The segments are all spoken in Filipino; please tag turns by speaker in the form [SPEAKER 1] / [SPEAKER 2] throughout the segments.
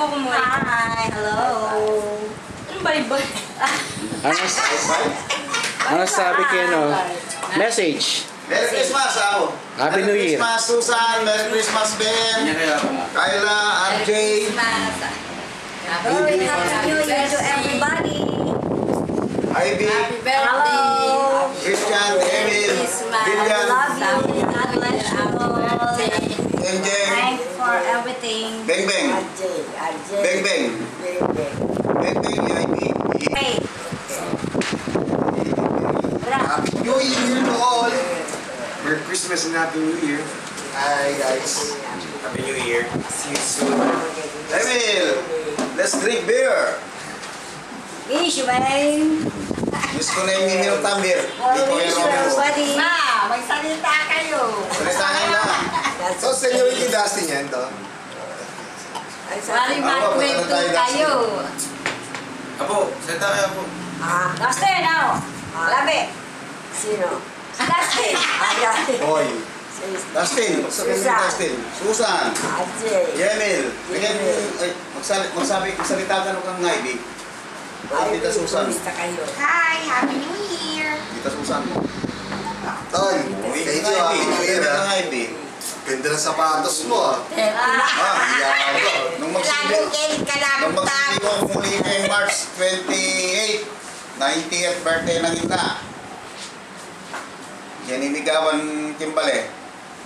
[SPEAKER 1] kukumoy.
[SPEAKER 2] Hi, hello.
[SPEAKER 1] Bye-bye.
[SPEAKER 3] Ano sabi kayo, no? Message.
[SPEAKER 4] Merry Christmas, ako.
[SPEAKER 3] Happy New Year.
[SPEAKER 4] Merry Christmas, Susan. Merry Christmas, Ben. Kyla, RJ.
[SPEAKER 2] Very happy New Year to everybody.
[SPEAKER 4] Ivy.
[SPEAKER 1] Happy birthday.
[SPEAKER 2] Hello.
[SPEAKER 4] Christian, Emil, Lilian,
[SPEAKER 2] Love you. God bless you all.
[SPEAKER 4] Enjeng,
[SPEAKER 2] Thanks for everything.
[SPEAKER 4] Beng Beng, Beng Beng, Beng Beng, Ivy.
[SPEAKER 2] Hey.
[SPEAKER 4] Happy New Year to all.
[SPEAKER 5] Merry Christmas and Happy New Year.
[SPEAKER 4] Hi guys.
[SPEAKER 5] Happy New Year. See you soon.
[SPEAKER 4] Emil, let's drink beer.
[SPEAKER 2] Issue, man.
[SPEAKER 4] Miss ko na yung Emil Tambir. Hindi ko
[SPEAKER 2] Wish you
[SPEAKER 4] yung
[SPEAKER 2] everybody.
[SPEAKER 1] Magsalita kayo.
[SPEAKER 4] Salitaan na.
[SPEAKER 5] So, Senority Dustin yan to.
[SPEAKER 1] Mari magkwento kayo.
[SPEAKER 5] Apo, salita kayo po.
[SPEAKER 2] Dustin, now. Labi. Sino? Dustin.
[SPEAKER 4] Boy. Dustin. Sabihin mo Dustin. Susan. Emil. Magsalita ka nung kang Ivy. Tita Susan.
[SPEAKER 1] Hi, Happy New Year.
[SPEAKER 4] Tita Susan.
[SPEAKER 5] Tol,
[SPEAKER 4] Thank
[SPEAKER 5] thank you ah.
[SPEAKER 4] Tita Ivy.
[SPEAKER 5] Ganda ng sapatos mo ah.
[SPEAKER 4] Nung magsibi
[SPEAKER 1] Lagong
[SPEAKER 4] ko muli kay March 28, 90th birthday ng Inda. Yaninigawan Kimbale.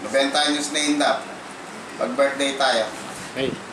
[SPEAKER 4] 90 años na Inda. Pag birthday tayo.
[SPEAKER 3] Hey.